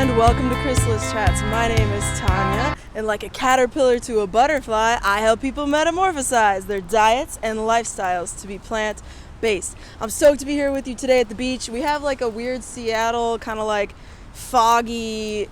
friend, welcome to Chrysalis Chats. My name is Tanya, and like a caterpillar to a butterfly, I help people metamorphosize their diets and lifestyles to be plant-based. I'm stoked to be here with you today at the beach. We have like a weird Seattle, kind of like foggy,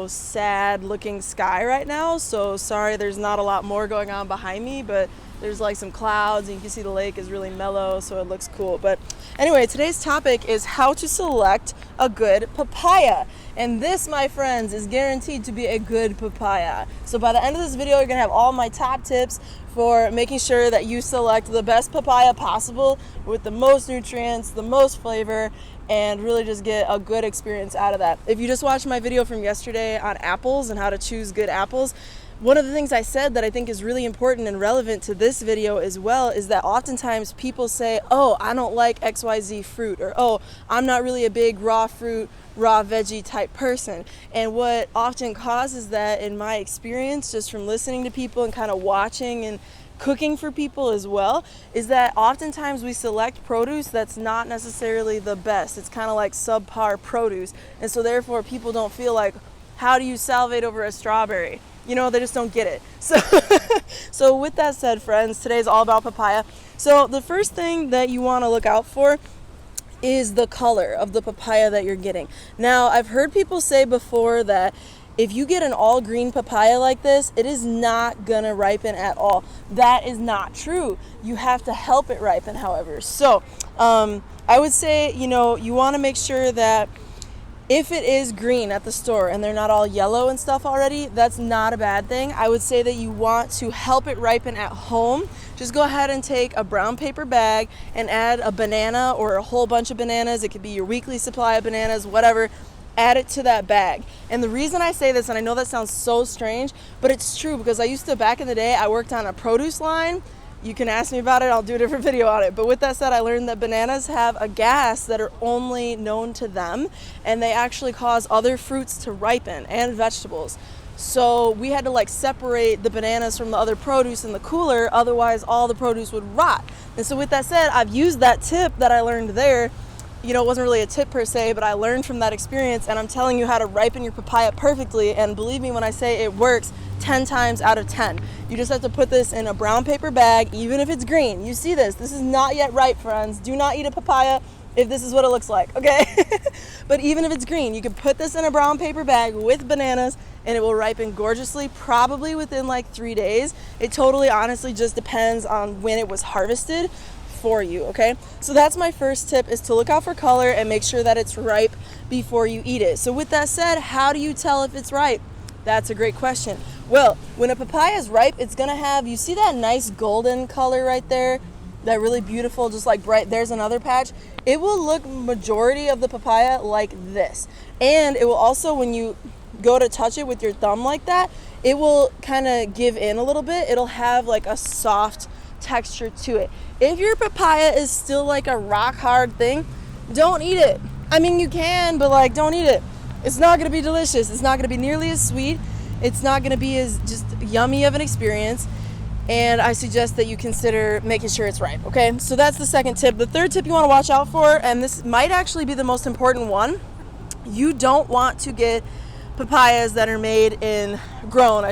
sad looking sky right now, so sorry there's not a lot more going on behind me, but there's like some clouds and you can see the lake is really mellow, so it looks cool. But anyway, today's topic is how to select a good papaya. And this, my friends, is guaranteed to be a good papaya. So by the end of this video, you're gonna have all my top tips for making sure that you select the best papaya possible with the most nutrients, the most flavor, and really just get a good experience out of that. If you just watched my video from yesterday on apples and how to choose good apples, one of the things I said that I think is really important and relevant to this video as well is that oftentimes people say, oh, I don't like XYZ fruit, or oh, I'm not really a big raw fruit, raw veggie type person. And what often causes that, in my experience, just from listening to people and kind of watching and cooking for people as well, is that oftentimes we select produce that's not necessarily the best. It's kind of like subpar produce. And so therefore people don't feel like, how do you salivate over a strawberry? They just don't get it. So with that said, friends, today's all about papaya. So the first thing that you want to look out for is the color of the papaya that you're getting. Now, I've heard people say before that if you get an all green papaya like this, it is not gonna ripen at all. That is not true. You have to help it ripen, however. So I would say, you want to make sure that if it is green at the store and they're not all yellow and stuff already, that's not a bad thing. I would say that you want to help it ripen at home. Just go ahead and take a brown paper bag and add a banana or a whole bunch of bananas. It could be your weekly supply of bananas, whatever. Add it to that bag. And the reason I say this, and I know that sounds so strange, but it's true, because I used to, back in the day, I worked on a produce line. You can ask me about it, I'll do a different video on it. But with that said, I learned that bananas have a gas that are only known to them, and they actually cause other fruits to ripen and vegetables. So we had to separate the bananas from the other produce in the cooler, otherwise all the produce would rot. And so with that said, I've used that tip that I learned there. It wasn't really a tip per se, but I learned from that experience, and I'm telling you how to ripen your papaya perfectly. And believe me when I say it works 10 times out of 10. You just have to put this in a brown paper bag, even if it's green. You see this is not yet ripe, friends. Do not eat a papaya if this is what it looks like, okay? But even if it's green, you can put this in a brown paper bag with bananas and it will ripen gorgeously, probably within 3 days. It totally honestly just depends on when it was harvested for you, okay? So that's my first tip, is to look out for color and make sure that it's ripe before you eat it. So with that said, how do you tell if it's ripe? That's a great question. Well, when a papaya is ripe, it's gonna have, you see that nice golden color right there? That really beautiful, just bright, there's another patch. It will look majority of the papaya like this. And it will also, when you go to touch it with your thumb like that, it will kind of give in a little bit. It'll have a soft texture to it. If your papaya is still a rock hard thing, don't eat it. I mean, you can, but don't eat it. It's not going to be delicious. It's not going to be nearly as sweet. It's not going to be as just yummy of an experience. And I suggest that you consider making sure it's ripe, okay? So that's the second tip. The third tip you want to watch out for, and this might actually be the most important one, you don't want to get papayas that are grown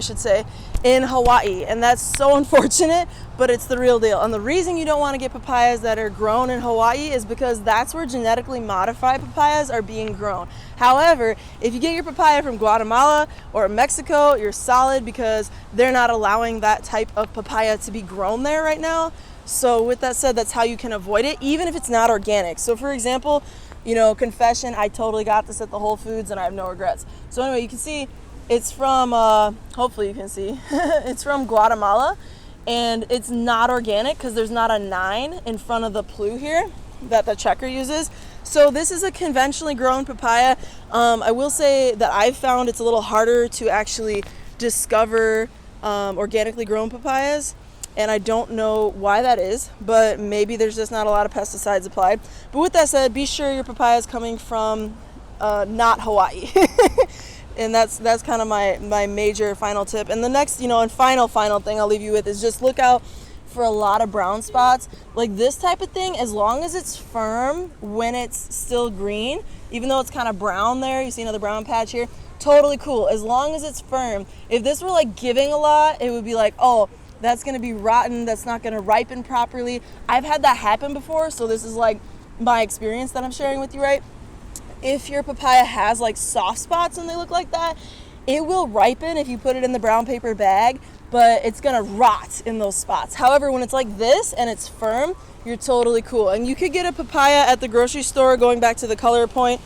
in Hawaii. And that's so unfortunate, but it's the real deal. And the reason you don't want to get papayas that are grown in Hawaii is because that's where genetically modified papayas are being grown. However, if you get your papaya from Guatemala or Mexico, you're solid, because they're not allowing that type of papaya to be grown there right now. So with that said, that's how you can avoid it, even if it's not organic. So for example, confession, I totally got this at the Whole Foods and I have no regrets. So anyway, you can see it's from, hopefully you can see, it's from Guatemala, and it's not organic because there's not a 9 in front of the plu here that the checker uses. So this is a conventionally grown papaya. I will say that I've found it's a little harder to actually discover organically grown papayas, and I don't know why that is, but maybe there's just not a lot of pesticides applied. But with that said, be sure your papaya is coming from not Hawaii. And that's kind of my major final tip. And the next, and final thing I'll leave you with is just look out for a lot of brown spots. Like this type of thing, as long as it's firm when it's still green, even though it's kind of brown there, you see another brown patch here, totally cool, as long as it's firm. If this were like giving a lot, it would be like, oh, that's gonna be rotten, that's not gonna ripen properly. I've had that happen before, so this is like my experience that I'm sharing with you, right? If your papaya has like soft spots and they look like that, it will ripen if you put it in the brown paper bag, but it's gonna rot in those spots. However, when it's like this and it's firm, you're totally cool. And you could get a papaya at the grocery store, going back to the color point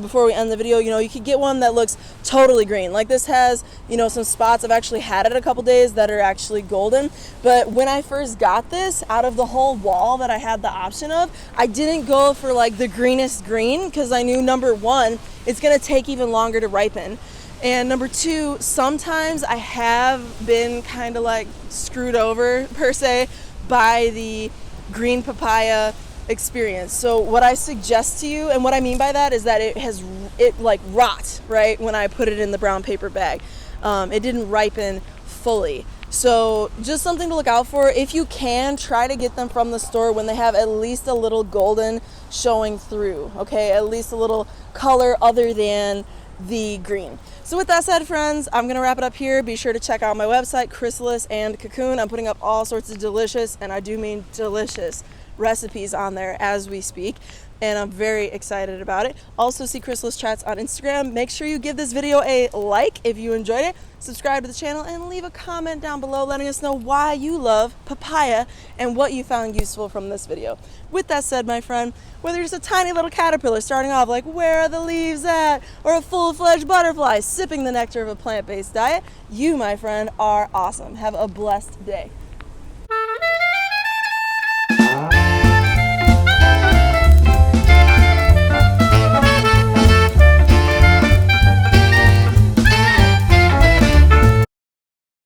before we end the video, you could get one that looks totally green. Like this has, some spots. I've actually had it a couple days that are actually golden. But when I first got this, out of the whole wall that I had the option of, I didn't go for like the greenest green because I knew, number one, it's gonna take even longer to ripen. And number two, sometimes I have been kind of like screwed over per se by the green papaya experience. So what I suggest to you, and what I mean by that is that it like rot, right, when I put it in the brown paper bag. It didn't ripen fully. So just something to look out for. If you can, try to get them from the store when they have at least a little golden showing through, okay? At least a little color other than the green. So with that said, friends, I'm gonna wrap it up here. Be sure to check out my website, Chrysalis and Cocoon. I'm putting up all sorts of delicious, and I do mean delicious, recipes on there as we speak, and I'm very excited about it. Also see Chrysalis Chats on Instagram. Make sure you give this video a like if you enjoyed it, subscribe to the channel, and leave a comment down below letting us know why you love papaya and what you found useful from this video. With that said, my friend, whether you're just a tiny little caterpillar starting off like, where are the leaves at, or a full-fledged butterfly sipping the nectar of a plant-based diet, you, my friend, are awesome. Have a blessed day.